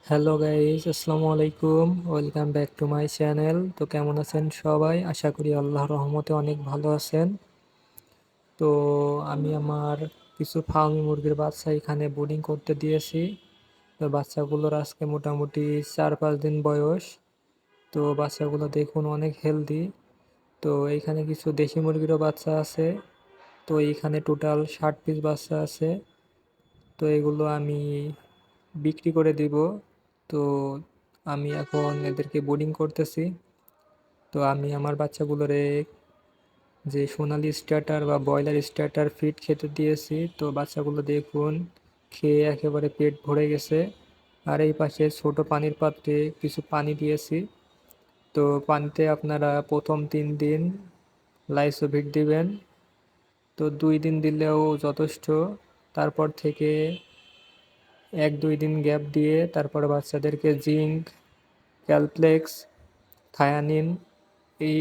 Hello guys, আসসালামু আলাইকুম। Welcome back to my channel. তো কেমন আছেন সবাই? আশা করি আল্লাহর রহমতে অনেক ভালো আছেন। তো আমি আমার কিছু ফার্মি মুরগির বাচ্চা এখানে বোর্ডিং করতে দিয়েছি। তো বাচ্চাগুলোর আজকে মোটামুটি 4-5 দিন বয়স। তো বাচ্চাগুলো দেখুন অনেক হেলদি। তো এইখানে কিছু দেশি মুরগিরও বাচ্চা আছে। তো এইখানে টোটাল 60 পিস বাচ্চা আছে। তো এগুলো আমি বিক্রি করে দিব। তো আমি এখন এদেরকে বোর্ডিং করতেছি। তো আমি আমার বাচ্চাগুলোরে যে সোনালি স্টার্টার বা ব্রয়লার স্টার্টার ফিড খেতে দিয়েছি। তো বাচ্চাগুলো দেখুন খেয়ে একেবারে পেট ভরে গেছে। আর এই পাশে ছোট পানির পাত্রে কিছু পানি দিয়েছি। তো পানিতে আপনারা প্রথম 3 দিন লাইসোভিট দিবেন। তো 2 দিন দিলেও যথেষ্ট। তারপর থেকে 1-2 দিন গ্যাপ দিয়ে তারপরে বাচ্চাদেরকে জিঙ্ক, ক্যালপ্লেক্স, থায়ানিন এই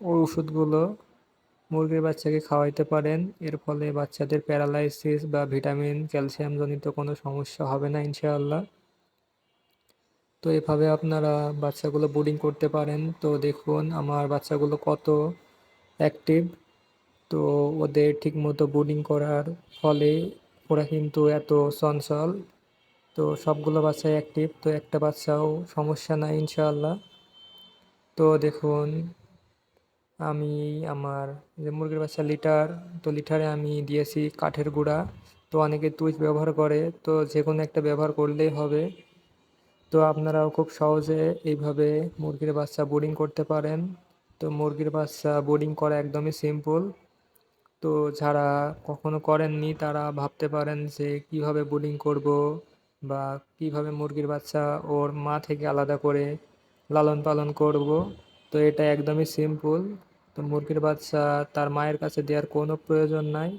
ওষুধগুলো মুরগির বাচ্চাকে খাওয়াইতে পারেন। এর ফলে বাচ্চাদের প্যারালাইসিস বা ভিটামিন ক্যালসিয়াম জনিত কোনো সমস্যা হবে না ইনশাআল্লাহ। তো এভাবে আপনারা বাচ্চাগুলো ব্রুডিং করতে পারেন। তো দেখুন আমার বাচ্চাগুলো কত অ্যাক্টিভ। তো ওদের ঠিকমতো ব্রুডিং করার ফলে ওরা কিন্তু এত চঞ্চল। তো সবগুলো বাচ্চাই অ্যাক্টিভ। তো একটা বাচ্চাও সমস্যা নাই ইনশাআল্লাহ। তো দেখুন আমি আমার যে মুরগির বাচ্চা লিটার, তো লিটারে আমি দিয়েছি কাঠের গুঁড়া। তো অনেকে তুষ ব্যবহার করে, তো যে কোনো একটা ব্যবহার করলেই হবে। তো আপনারাও খুব সহজে এইভাবে মুরগির বাচ্চা বোর্ডিং করতে পারেন। তো মুরগির বাচ্চা বোর্ডিং করা একদমই সিম্পল। তো যারা কখনো করেননি তারা ভাবতে পারেন যে কিভাবে বোর্ডিং করব বা কিভাবে মুরগির বাচ্চা ওর মা থেকে আলাদা করে লালন পালন করব। তো এটা একদমই সিম্পল। তো মুরগির বাচ্চা তার মায়ের কাছে দেওয়ার কোনো প্রয়োজন নাই।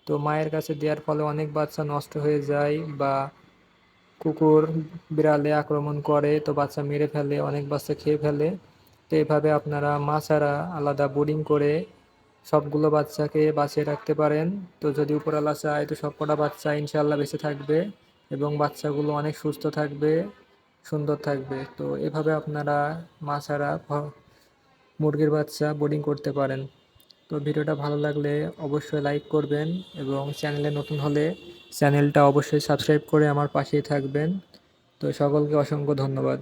তো মায়ের কাছে দেওয়ার ফলে অনেক বাচ্চা নষ্ট হয়ে যায় বা কুকুর বিড়ালে আক্রমণ করে, তো বাচ্চা মেরে ফেলে, অনেক বাচ্চা খেয়ে ফেলে। তো এভাবে আপনারা মা ছাড়া আলাদা বোর্ডিং করে সবগুলো বাচ্চাকে বাঁচিয়ে রাখতে পারেন। তো যদি উপরওয়ালা চায় তো সবকটা বাচ্চা ইনশাআল্লাহ বেঁচে থাকবে এবং বাচ্চাগুলো অনেক সুস্থ থাকবে, সুন্দর থাকবে। তো এভাবে আপনারা মা ছাড়া মুরগির বাচ্চা বোর্ডিং করতে পারেন। তো ভিডিওটা ভালো লাগলে অবশ্যই লাইক করবেন এবং চ্যানেলে নতুন হলে চ্যানেলটা অবশ্যই সাবস্ক্রাইব করে আমার পাশেই থাকবেন। তো সকলকে অসংখ্য ধন্যবাদ।